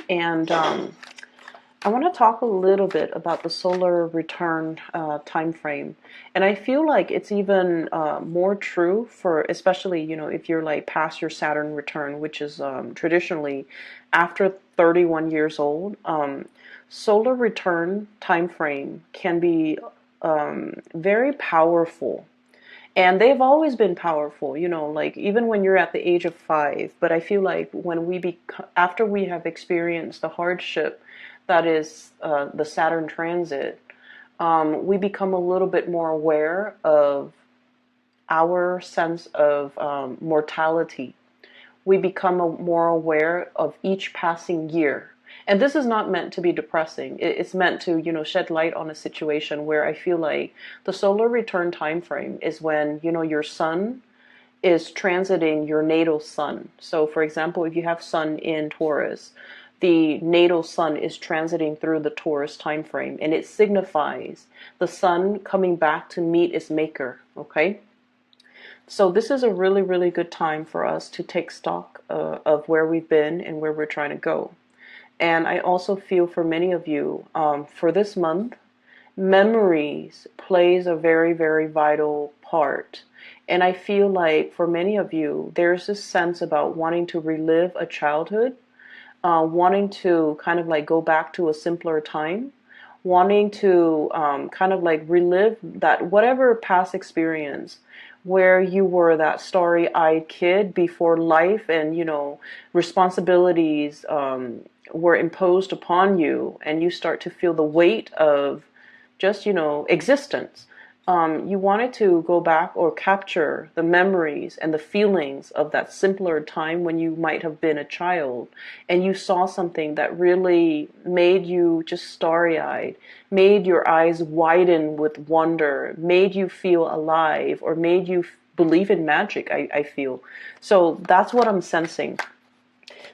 And I want to talk a little bit about the solar return time frame. And I feel like it's even more true for, especially, if you're like past your Saturn return, which is traditionally after 31 years old. Solar return time frame can be very powerful. And they've always been powerful, like even when you're at the age of 5. But I feel like when after we have experienced the hardship that is the Saturn transit, we become a little bit more aware of our sense of mortality. We become more aware of each passing year. And this is not meant to be depressing. It's meant to, shed light on a situation where I feel like the solar return time frame is when, your sun is transiting your natal sun. So for example, if you have sun in Taurus, the natal sun is transiting through the Taurus time frame, and it signifies the sun coming back to meet its maker, okay? So this is a really, really good time for us to take stock of where we've been and where we're trying to go. And I also feel for many of you, for this month, memories plays a very, very vital part. And I feel like for many of you, there's this sense about wanting to relive a childhood, wanting to kind of like go back to a simpler time, wanting to kind of like relive that whatever past experience where you were that starry-eyed kid before life and, responsibilities were imposed upon you, and you start to feel the weight of just, existence. You wanted to go back or capture the memories and the feelings of that simpler time when you might have been a child and you saw something that really made you just starry-eyed, made your eyes widen with wonder, made you feel alive, or made you believe in magic, I feel. So that's what I'm sensing.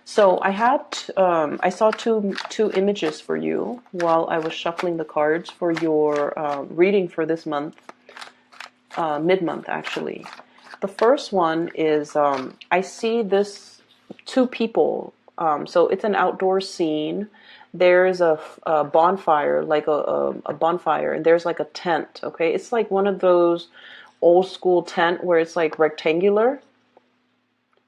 So I saw two images for you while I was shuffling the cards for your reading for this month, mid-month actually. The first one is I see this two people. So it's an outdoor scene. There's a bonfire, like a bonfire, and there's like a tent. Okay, it's like one of those old school tent where it's like rectangular.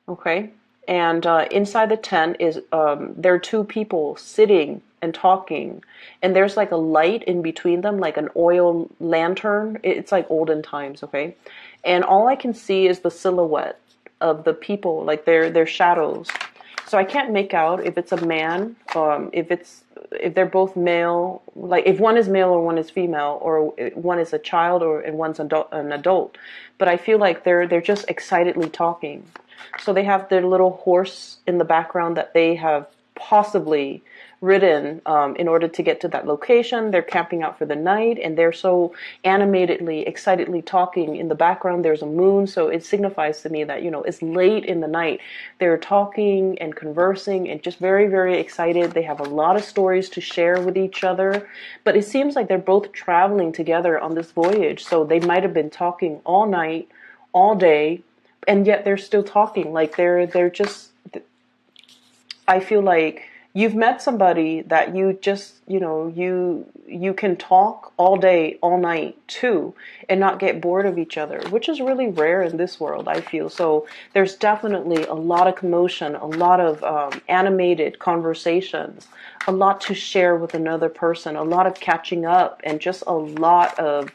Okay. And inside the tent is there are two people sitting and talking, and there's like a light in between them, like an oil lantern. It's like olden times, okay? And all I can see is the silhouette of the people, like their shadows. So I can't make out if it's a man, if they're both male, like if one is male or one is female, or one is a child and one's an adult. But I feel like they're just excitedly talking. So they have their little horse in the background that they have possibly ridden in order to get to that location. They're camping out for the night, and they're so animatedly, excitedly talking. In the background, there's a moon, so it signifies to me that, it's late in the night. They're talking and conversing and just very, very excited. They have a lot of stories to share with each other, but it seems like they're both traveling together on this voyage, so they might have been talking all night, all day, and yet they're still talking. Like they're just, I feel like you've met somebody that you just, you can talk all day, all night too, and not get bored of each other, which is really rare in this world, I feel. So there's definitely a lot of commotion, a lot of animated conversations, a lot to share with another person, a lot of catching up, and just a lot of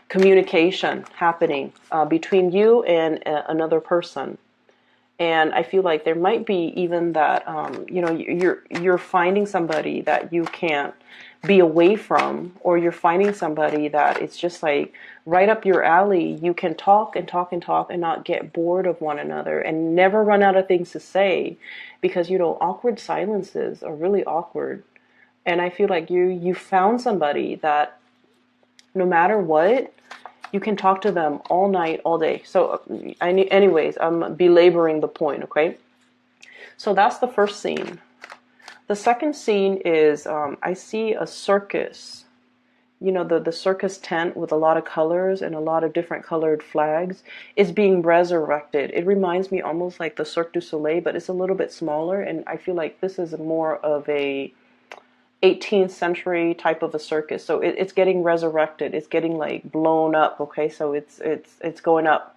communication happening between you and another person. And I feel like there might be even that, you're finding somebody that you can't be away from, or you're finding somebody that it's just like right up your alley. You can talk and talk and talk and not get bored of one another and never run out of things to say, because, awkward silences are really awkward. And I feel like you found somebody that no matter what, you can talk to them all night, all day. So anyways, I'm belaboring the point, okay? So that's the first scene. The second scene is I see a circus, you know, the circus tent with a lot of colors and a lot of different colored flags is being resurrected. It reminds me almost like the Cirque du Soleil, but it's a little bit smaller, and I feel like this is more of a 18th century type of a circus. So it's getting resurrected. It's getting like blown up. Okay, so it's going up.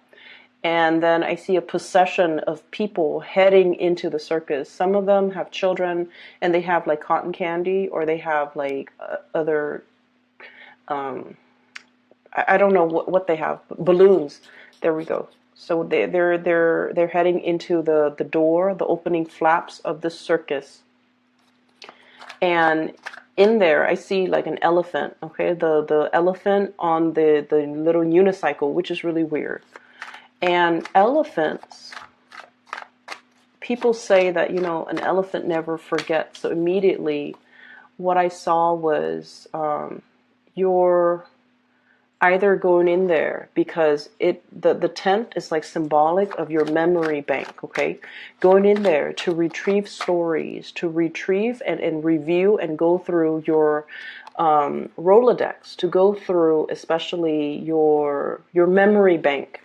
And then I see a procession of people heading into the circus. Some of them have children, and they have like cotton candy, or they have like other, I don't know what they have, balloons. There we go. So they're heading into the door, the opening flaps of the circus. And in there, I see like an elephant. Okay, the elephant on the little unicycle, which is really weird. And elephants, people say that, you know, an elephant never forgets. So immediately, what I saw was you're either going in there because the tent is like symbolic of your memory bank, okay? Going in there to retrieve stories, to retrieve and review and go through your Rolodex, to go through especially your memory bank,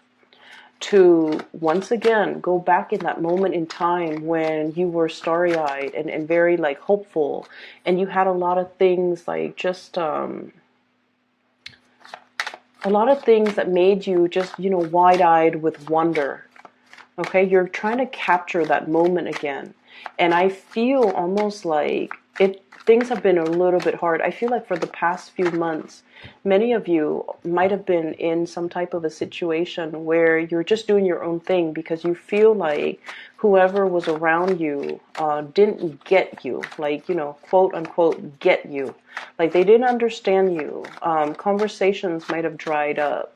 to once again go back in that moment in time when you were starry-eyed and very like hopeful, and you had a lot of things like just a lot of things that made you just, you know, wide-eyed with wonder. Okay, you're trying to capture that moment again. And I feel almost like things have been a little bit hard. I feel like for the past few months, many of you might have been in some type of a situation where you're just doing your own thing because you feel like whoever was around you didn't get you, like, you know, quote unquote, get you. Like they didn't understand you. Conversations might have dried up.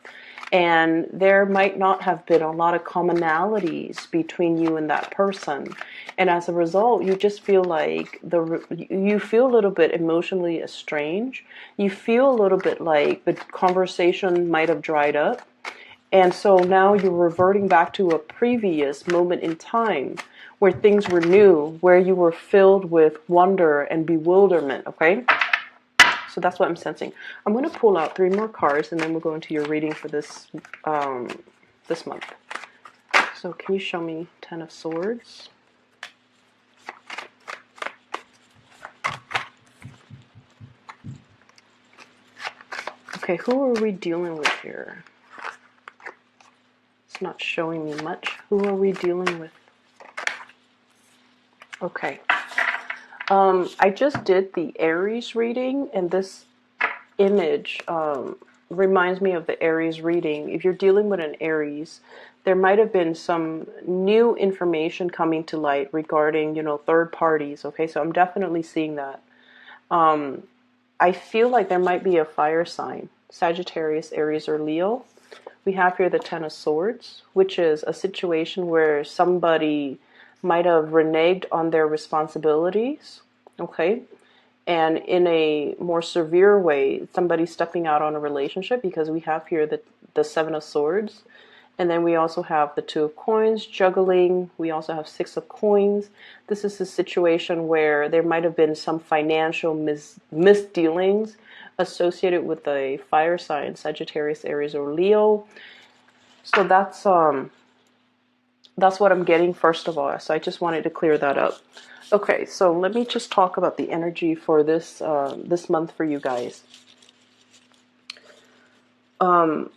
And there might not have been a lot of commonalities between you and that person. And as a result, you just feel like you feel a little bit emotionally estranged. You feel a little bit like the conversation might have dried up. And so now you're reverting back to a previous moment in time where things were new, where you were filled with wonder and bewilderment, okay? So that's what I'm sensing. I'm going to pull out 3 more cards, and then we'll go into your reading for this this month. So can you show me 10 of Swords? Okay, who are we dealing with here? It's not showing me much. Who are we dealing with? Okay. I just did the Aries reading, and this image reminds me of the Aries reading. If you're dealing with an Aries, there might have been some new information coming to light regarding, you know, third parties. Okay, so I'm definitely seeing that. I feel like there might be a fire sign, Sagittarius, Aries, or Leo. We have here the 10 of Swords, which is a situation where somebody might have reneged on their responsibilities, okay? And in a more severe way, somebody stepping out on a relationship, because we have here the 7 of Swords. And then we also have the 2 of Coins, juggling. We also have 6 of Coins. This is a situation where there might have been some financial misdealings associated with a fire sign, Sagittarius, Aries, or Leo. So that's what I'm getting first of all. So I just wanted to clear that up. Okay, so let me just talk about the energy for this this month for you guys.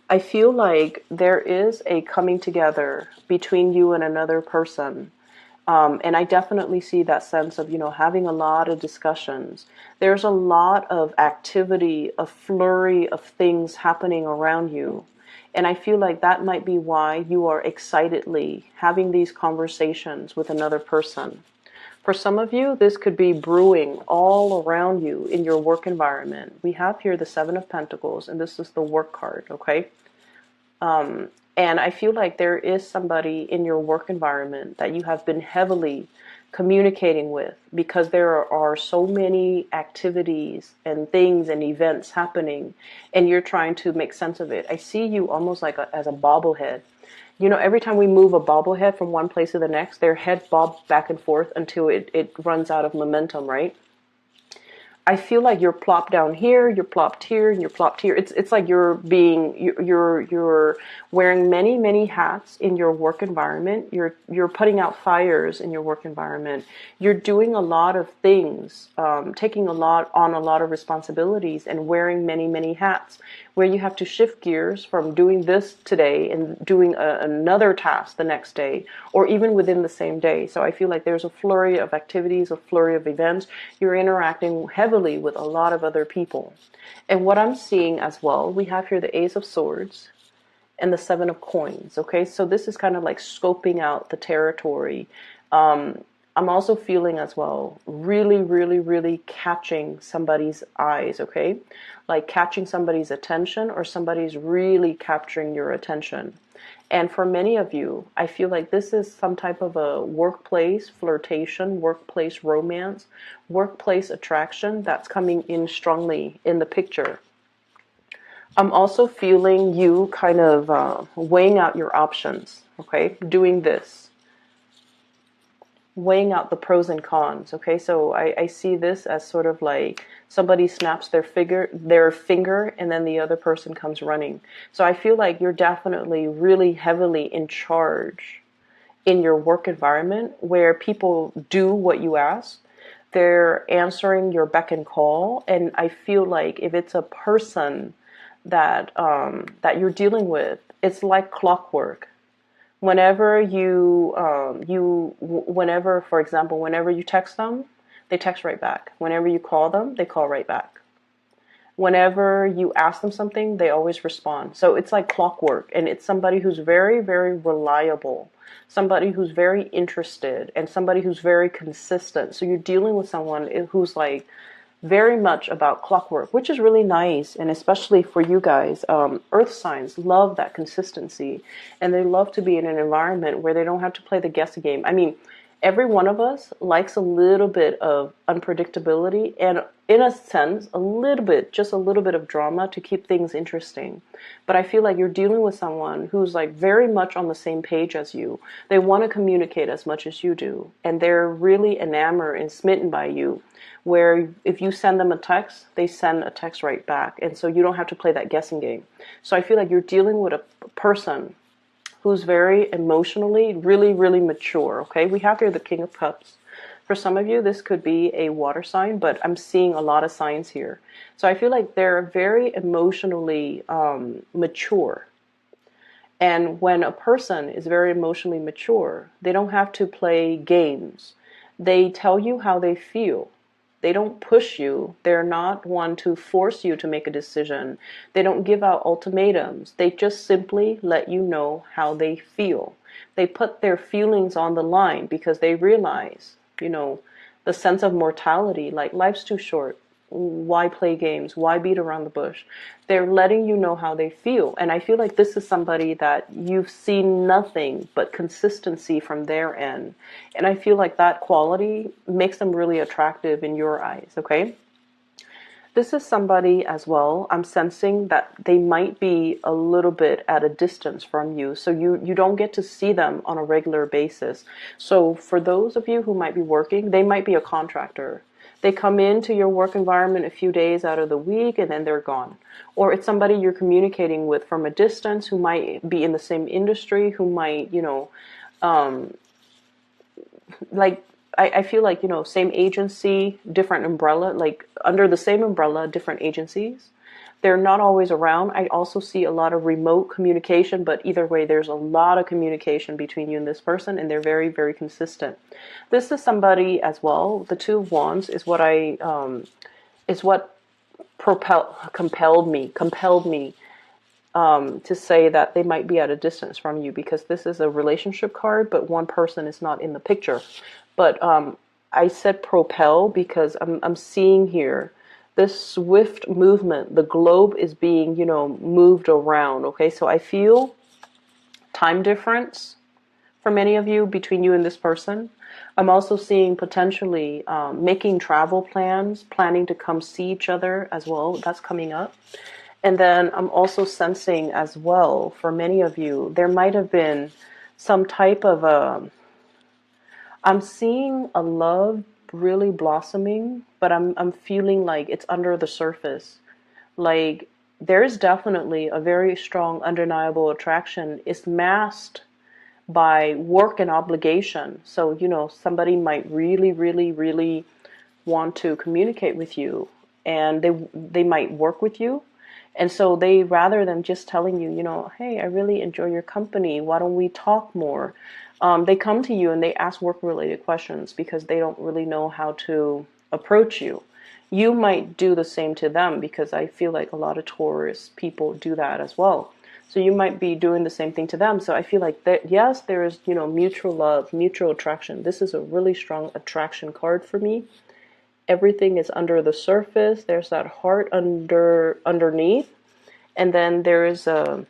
I feel like there is a coming together between you and another person. And I definitely see that sense of, you know, having a lot of discussions. There's a lot of activity, a flurry of things happening around you. And I feel like that might be why you are excitedly having these conversations with another person. For some of you, this could be brewing all around you in your work environment. We have here the 7 of Pentacles, and this is the work card, okay? And I feel like there is somebody in your work environment that you have been heavily communicating with, because there are so many activities and things and events happening, and you're trying to make sense of it. I see you almost like as a bobblehead. You know, every time we move a bobblehead from one place to the next, their head bobs back and forth until it runs out of momentum, right? I feel like you're plopped down here, you're plopped here, and you're plopped here. It's like you're wearing many hats in your work environment. You're putting out fires in your work environment. You're doing a lot of things, taking a lot of responsibilities, and wearing many hats. Where you have to shift gears from doing this today and doing another task the next day, or even within the same day. So I feel like there's a flurry of activities, a flurry of events. You're interacting heavily with a lot of other people. And what I'm seeing as well, we have here the Ace of Swords and the Seven of Coins. Okay, so this is kind of like scoping out the territory. I'm also feeling as well, really catching somebody's eyes, okay? Like catching somebody's attention, or somebody's really capturing your attention. And for many of you, I feel like this is some type of a workplace flirtation, workplace romance, workplace attraction that's coming in strongly in the picture. I'm also feeling you kind of weighing out your options, okay? Doing this. Weighing out the pros and cons. Okay, so I see this as sort of like somebody snaps their finger and then the other person comes running. So I feel like you're definitely really heavily in charge in your work environment, where people do what you ask. They're answering your beck and call. And I feel like if it's a person that that you're dealing with, it's like clockwork. Whenever whenever, for example, whenever you text them, they text right back. Whenever you call them, they call right back. Whenever you ask them something, they always respond. So it's like clockwork, and it's somebody who's very reliable, somebody who's very interested, and somebody who's very consistent. So you're dealing with someone who's like very much about clockwork, which is really nice. And especially for you guys, earth signs love that consistency, and they love to be in an environment where they don't have to play the guessing game. I mean, every one of us likes a little bit of unpredictability, and in a sense, just a little bit of drama to keep things interesting. But I feel like you're dealing with someone who's like very much on the same page as you. They want to communicate as much as you do, and they're really enamored and smitten by you, where if you send them a text, they send a text right back. And so you don't have to play that guessing game. So I feel like you're dealing with a person who's very emotionally, really mature, okay? We have here the King of Cups. For some of you, this could be a water sign, but I'm seeing a lot of signs here. So I feel like they're very emotionally mature. And when a person is very emotionally mature, they don't have to play games. They tell you how they feel. They don't push you. They're not one to force you to make a decision. They don't give out ultimatums. They just simply let you know how they feel. They put their feelings on the line because they realize, the sense of mortality, like life's too short. Why play games? Why beat around the bush? They're letting you know how they feel. And I feel like this is somebody that you've seen nothing but consistency from their end. And I feel like that quality makes them really attractive in your eyes, okay? This is somebody as well, I'm sensing that they might be a little bit at a distance from you. So you don't get to see them on a regular basis. So for those of you who might be working, they might be a contractor. They come into your work environment a few days out of the week and then they're gone. Or it's somebody you're communicating with from a distance who might be in the same industry, who might, I feel like, same agency, different umbrella, like under the same umbrella, different agencies. They're not always around. I also see a lot of remote communication, but either way, there's a lot of communication between you and this person, and they're very consistent. This is somebody as well. The Two of Wands is what compelled me to say that they might be at a distance from you, because this is a relationship card, but one person is not in the picture. But I said propel because I'm seeing here this swift movement. The globe is being, moved around. Okay, so I feel time difference for many of you between you and this person. I'm also seeing potentially making travel plans, planning to come see each other as well. That's coming up. And then I'm also sensing as well, for many of you, there might have been some type of I'm seeing a love really blossoming, but I'm feeling like it's under the surface. Like there's definitely a very strong undeniable attraction. It's masked by work and obligation. So, somebody might really, really, really want to communicate with you, and they might work with you. And so they, rather than just telling you, hey, I really enjoy your company, why don't we talk more? They come to you and they ask work related questions because they don't really know how to approach you. You might do the same to them, because I feel like a lot of Taurus people do that as well. So you might be doing the same thing to them. So I feel like that, yes, there is, mutual love, mutual attraction. This is a really strong attraction card for me. Everything is under the surface. There's that heart underneath, and then there is a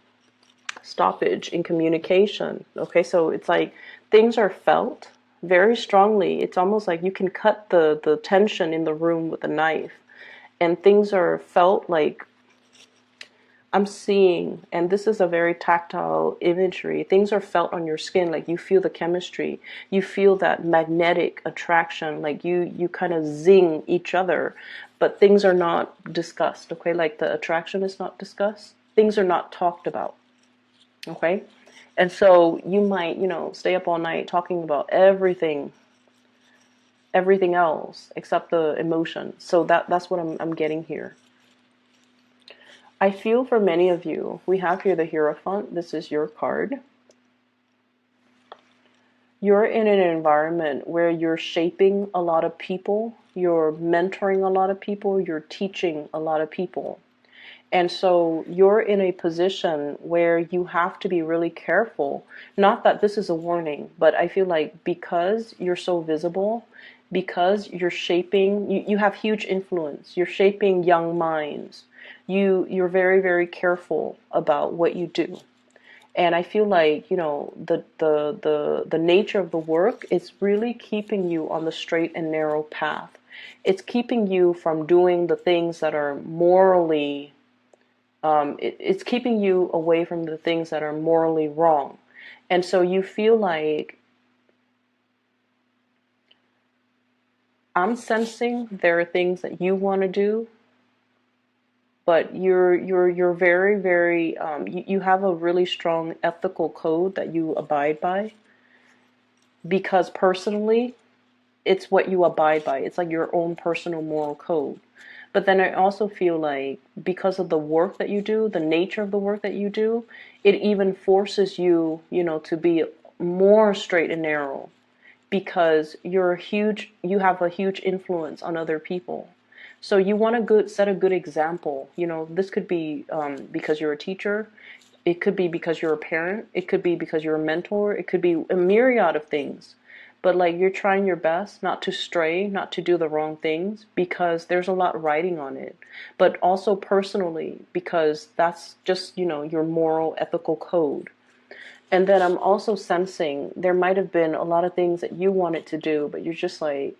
stoppage in communication. Okay, so it's like things are felt very strongly. It's almost like you can cut the tension in the room with a knife, and things are felt like, I'm seeing, and this is a very tactile imagery, things are felt on your skin, like you feel the chemistry, you feel that magnetic attraction, like you kind of zing each other, but things are not discussed, okay? Like the attraction is not discussed, things are not talked about, okay? And so you might, stay up all night talking about everything else except the emotion. So that's what I'm getting here. I feel for many of you, we have here the Hierophant. This is your card. You're in an environment where you're shaping a lot of people, you're mentoring a lot of people, you're teaching a lot of people. And so you're in a position where you have to be really careful. Not that this is a warning, but I feel like because you're so visible, because you're shaping, you have huge influence, you're shaping young minds. You're very, very careful about what you do. And I feel like, the nature of the work is really keeping you on the straight and narrow path. It's keeping you from doing the things that are morally, it's keeping you away from the things that are morally wrong. And so you feel like, I'm sensing there are things that you want to do, but you're very, very, you have a really strong ethical code that you abide by, because personally it's what you abide by. It's like your own personal moral code. But then I also feel like because of the work that you do, the nature of the work that you do, it even forces you, to be more straight and narrow, because you have a huge influence on other people. So you want to set a good example. This could be because you're a teacher. It could be because you're a parent. It could be because you're a mentor. It could be a myriad of things. But like, you're trying your best not to stray, not to do the wrong things, because there's a lot riding on it. But also personally, because that's just, your moral, ethical code. And then I'm also sensing there might have been a lot of things that you wanted to do, but you're just like,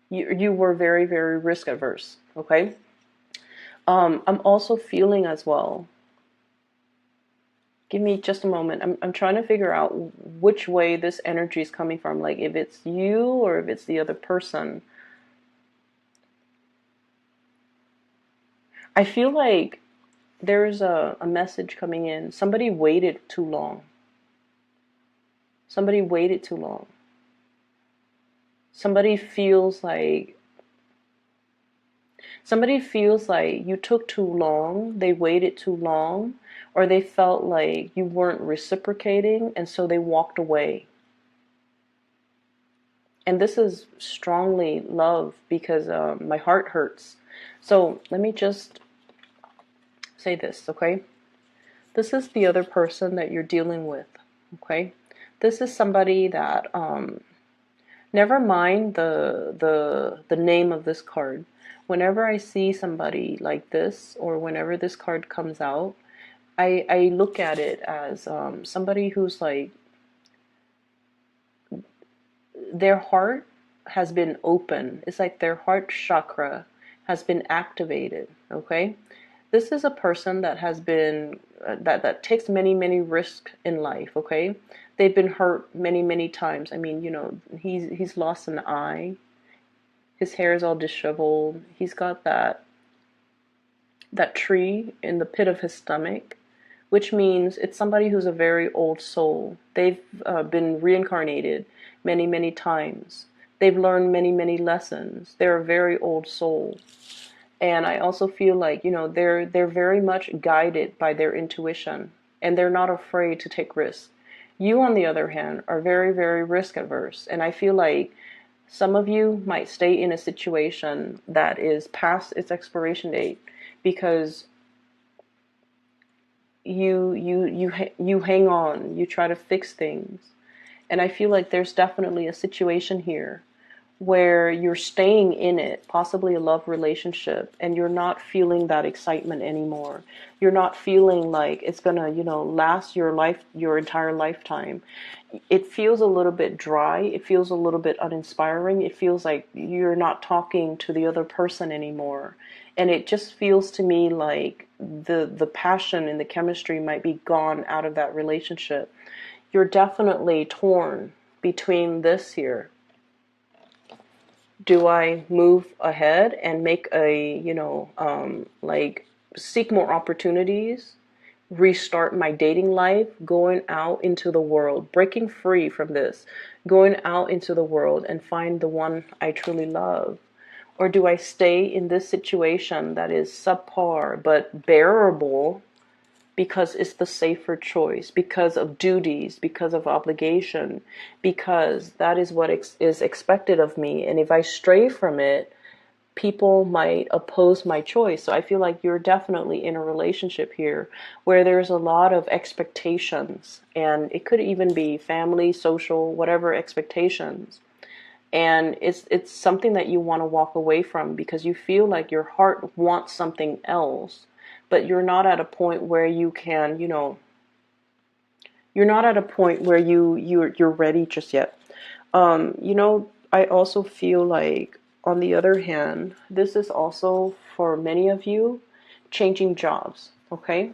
you were very, very risk averse, okay? I'm also feeling as well. Give me just a moment. I'm trying to figure out which way this energy is coming from, like if it's you or if it's the other person. I feel like there's a message coming in. Somebody waited too long. Somebody waited too long. Somebody feels like you took too long, they waited too long, or they felt like you weren't reciprocating, and so they walked away. And this is strongly love, because my heart hurts. So let me just say this, okay? This is the other person that you're dealing with, okay? This is somebody that, never mind the name of this card. Whenever I see somebody like this, or whenever this card comes out, I look at it as somebody who's like, their heart has been open. It's like their heart chakra has been activated, okay? This is a person that has been, that takes many, many risks in life, okay? They've been hurt many, many times. I mean, he's lost an eye. His hair is all disheveled. He's got that tree in the pit of his stomach, which means it's somebody who's a very old soul. They've been reincarnated many, many times. They've learned many, many lessons. They're a very old soul. And I also feel like, they're very much guided by their intuition, and they're not afraid to take risks. You, on the other hand, are very, very risk averse. And I feel like some of you might stay in a situation that is past its expiration date because you hang on, you try to fix things. And I feel like there's definitely a situation here where you're staying in it, possibly a love relationship, and you're not feeling that excitement anymore. You're not feeling like it's gonna, last your entire lifetime. It feels a little bit dry. It feels a little bit uninspiring. It feels like you're not talking to the other person anymore. And it just feels to me like the passion and the chemistry might be gone out of that relationship. You're definitely torn between this here. Do I move ahead and make seek more opportunities, restart my dating life, going out into the world, breaking free from this, going out into the world and find the one I truly love? Or do I stay in this situation that is subpar but bearable because it's the safer choice, because of duties, because of obligation, because that is what is expected of me. And if I stray from it, people might oppose my choice. So I feel like you're definitely in a relationship here where there's a lot of expectations, and it could even be family, social, whatever expectations. And it's something that you want to walk away from because you feel like your heart wants something else, but you're not at a point where you can, you're not at a point where you're ready just yet. I also feel like, on the other hand, this is also for many of you changing jobs. Okay.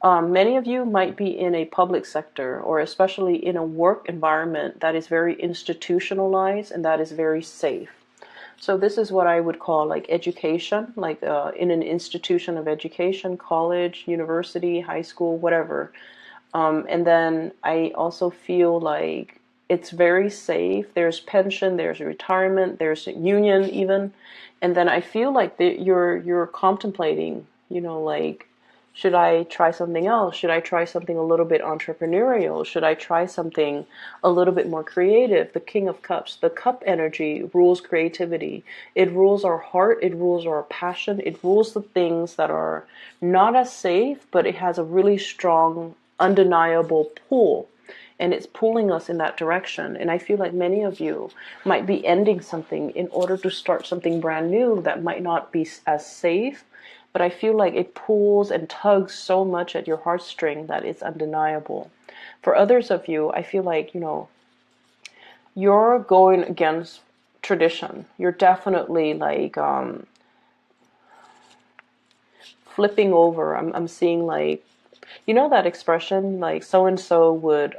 Many of you might be in a public sector, or especially in a work environment that is very institutionalized and that is very safe. So this is what I would call like education, like in an institution of education, college, university, high school, whatever. And then I also feel like it's very safe. There's pension, there's retirement, there's union even. And then I feel like you're contemplating, should I try something else? Should I try something a little bit entrepreneurial? Should I try something a little bit more creative? The King of Cups, the cup energy rules creativity. It rules our heart. It rules our passion. It rules the things that are not as safe, but it has a really strong, undeniable pull. And it's pulling us in that direction. And I feel like many of you might be ending something in order to start something brand new that might not be as safe, but I feel like it pulls and tugs so much at your heartstring that it's undeniable. For others of you, I feel like, you're going against tradition. You're definitely like flipping over. I'm seeing like, that expression, like so-and-so would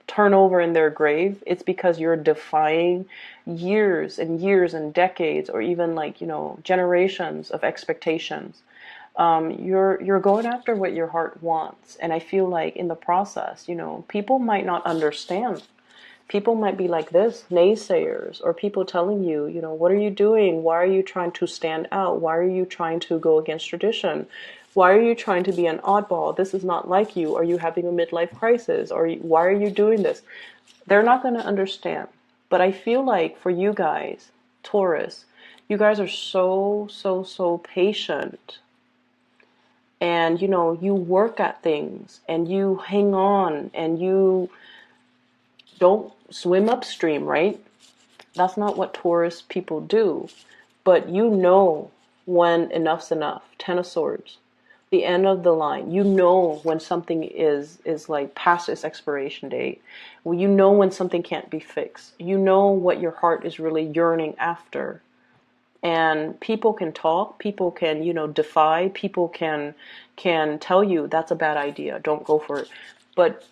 turn over in their grave. It's because you're defying years and years and decades, or even like, generations of expectations. You're going after what your heart wants. And I feel like in the process, people might not understand. People might be like this, naysayers, or people telling you, what are you doing? Why are you trying to stand out? Why are you trying to go against tradition? Why are you trying to be an oddball? This is not like you. Are you having a midlife crisis? Or why are you doing this? They're not going to understand. But I feel like for you guys, Taurus, you guys are so, so, so patient. And, you work at things and you hang on and you don't swim upstream, right? That's not what Taurus people do. But when enough's enough. Ten of Swords. The end of the line. When something is like past its expiration date. Well, when something can't be fixed. What your heart is really yearning after. And people can talk, people can, defy, people can tell you that's a bad idea, don't go for it. But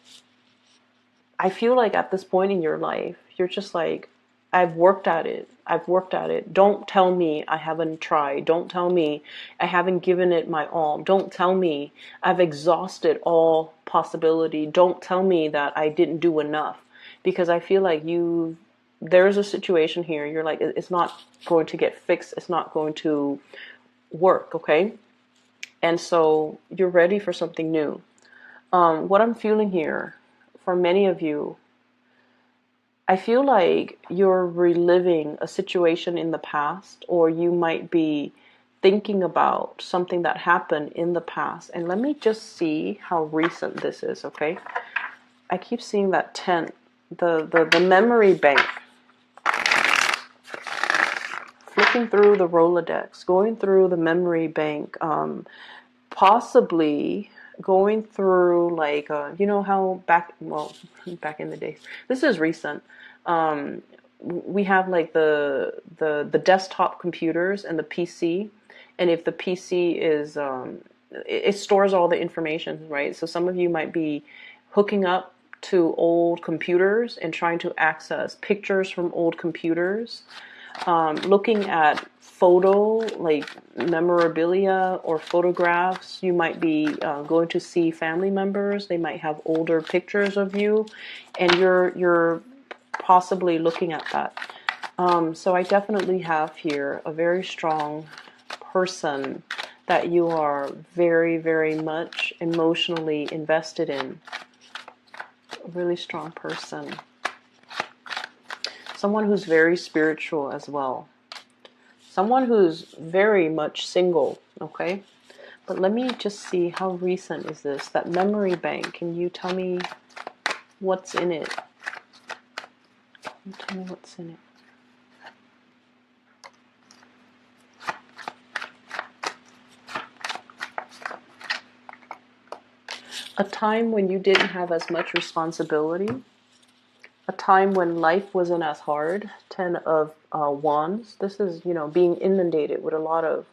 I feel like at this point in your life, you're just like, I've worked at it. I've worked at it. Don't tell me I haven't tried. Don't tell me I haven't given it my all. Don't tell me I've exhausted all possibility. Don't tell me that I didn't do enough. Because I feel like there's a situation here. You're like, it's not going to get fixed. It's not going to work, okay? And so you're ready for something new. What I'm feeling here for many of you, I feel like you're reliving a situation in the past, or you might be thinking about something that happened in the past. And let me just see how recent this is, okay? I keep seeing that tent, the memory bank. Flipping through the Rolodex, going through the memory bank, possibly going through like, you know how back in the days, this is recent, we have like the desktop computers and the PC, and if the PC is, it stores all the information, right? So some of you might be hooking up to old computers and trying to access pictures from old computers, looking at like memorabilia or photographs. You might be going to see family members. They might have older pictures of you, and you're possibly looking at that. So I definitely have here a very strong person that you are very, very much emotionally invested in. A really strong person. Someone who's very spiritual as well. Someone who's very much single, okay? But let me just see, how recent is this? That memory bank, can you tell me what's in it? Can you tell me what's in it? A time when you didn't have as much responsibility. A time when life wasn't as hard. 10 of Wands. This is, being inundated with a lot of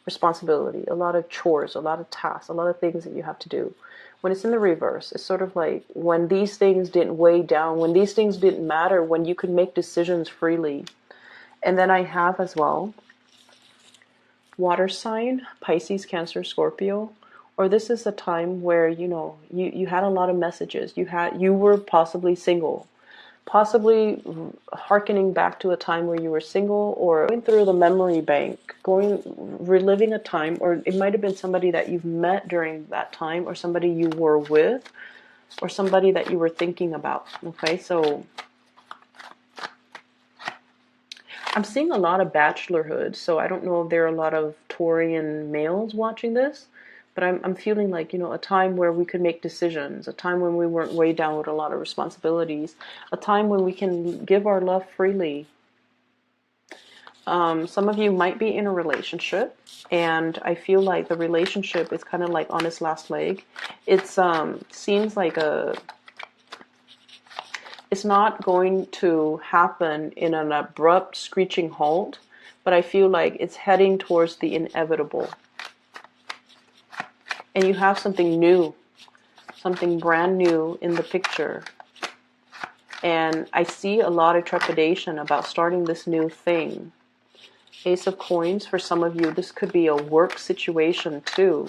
responsibility, a lot of chores, a lot of tasks, a lot of things that you have to do. When it's in the reverse, it's sort of like when these things didn't weigh down, when these things didn't matter, when you could make decisions freely. And then I have as well, water sign, Pisces, Cancer, Scorpio. Or this is a time where, you had a lot of messages. You were possibly single. Possibly hearkening back to a time where you were single, or going through the memory bank, reliving a time, or it might have been somebody that you've met during that time, or somebody you were with, or somebody that you were thinking about. Okay, so I'm seeing a lot of bachelorhood, so I don't know if there are a lot of Taurian males watching this, but I'm feeling like, a time where we could make decisions, a time when we weren't weighed down with a lot of responsibilities, a time when we can give our love freely. Some of you might be in a relationship, and I feel like the relationship is kind of like on its last leg. It seems like it's not going to happen in an abrupt, screeching halt, but I feel like it's heading towards the inevitable. And you have something new, something brand new in the picture. And I see a lot of trepidation about starting this new thing. Ace of Coins, for some of you, this could be a work situation too.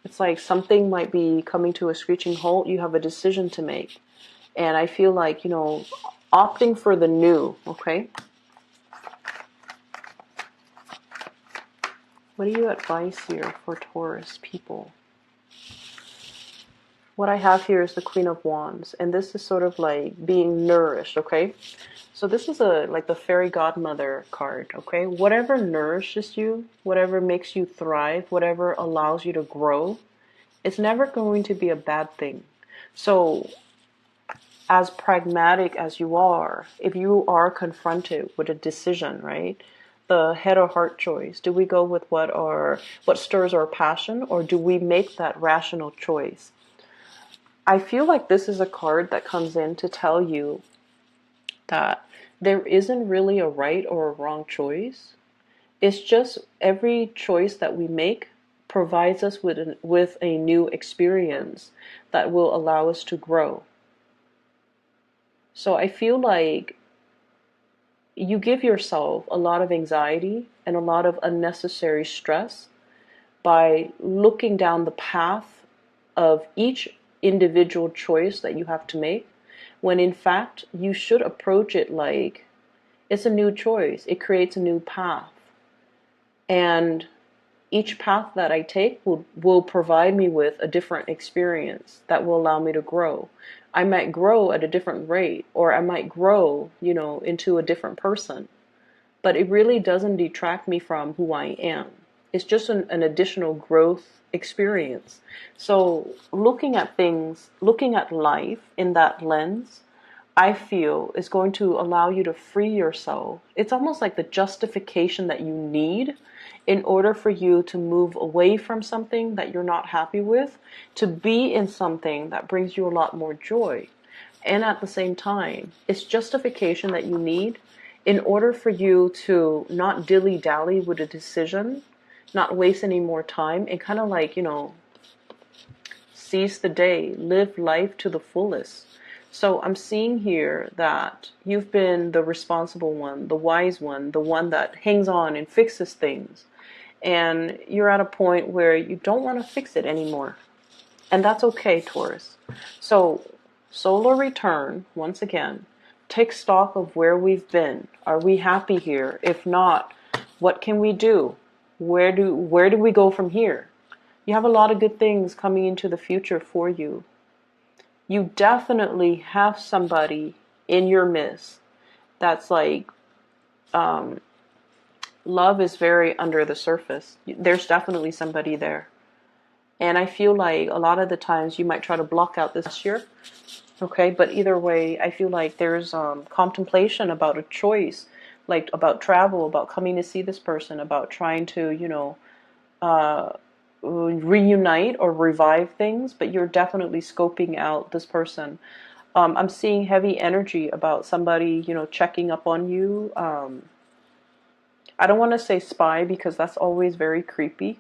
It's like something might be coming to a screeching halt. You have a decision to make. And I feel like, opting for the new, okay? What do you advise here for Taurus people? What I have here is the Queen of Wands, and this is sort of like being nourished, okay? So this is like the fairy godmother card, okay? Whatever nourishes you, whatever makes you thrive, whatever allows you to grow, it's never going to be a bad thing. So as pragmatic as you are, if you are confronted with a decision, right? The head or heart choice. Do we go with what stirs our passion, or do we make that rational choice? I feel like this is a card that comes in to tell you that there isn't really a right or a wrong choice. It's just every choice that we make provides us with a new experience that will allow us to grow. So I feel like you give yourself a lot of anxiety and a lot of unnecessary stress by looking down the path of each individual choice that you have to make, when in fact you should approach it like it's a new choice. It creates a new path. And each path that I take will provide me with a different experience that will allow me to grow. I might grow at a different rate, or I might grow, into a different person. But it really doesn't detract me from who I am. It's just an additional growth experience. So looking at things, looking at life in that lens, I feel is going to allow you to free yourself. It's almost like the justification that you need in order for you to move away from something that you're not happy with, to be in something that brings you a lot more joy. And at the same time, it's justification that you need in order for you to not dilly-dally with a decision, not waste any more time, and kind of like, seize the day, live life to the fullest. So I'm seeing here that you've been the responsible one, the wise one, the one that hangs on and fixes things. And you're at a point where you don't want to fix it anymore. And that's okay, Taurus. So solar return, once again, take stock of where we've been. Are we happy here? If not, what can we do? Where do we go from here? You have a lot of good things coming into the future for you. You definitely have somebody in your midst that's like, love is very under the surface. There's definitely somebody there. And I feel like a lot of the times you might try to block out this year. Okay, but either way, I feel like there's contemplation about a choice, like about travel, about coming to see this person, about trying to, reunite or revive things, but you're definitely scoping out this person. I'm seeing heavy energy about somebody, checking up on you. I don't want to say spy because that's always very creepy.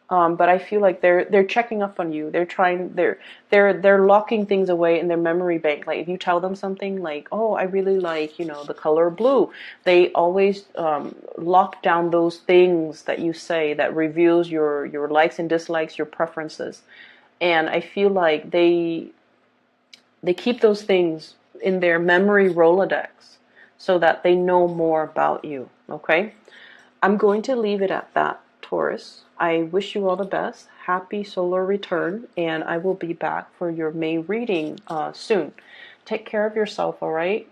But I feel like they're checking up on you. They're locking things away in their memory bank. Like if you tell them something like, "Oh, I really like the color blue," they always lock down those things that you say that reveals your likes and dislikes, your preferences. And I feel like they keep those things in their memory Rolodex so that they know more about you. Okay, I'm going to leave it at that, Taurus. I wish you all the best. Happy solar return, and I will be back for your May reading soon. Take care of yourself, all right?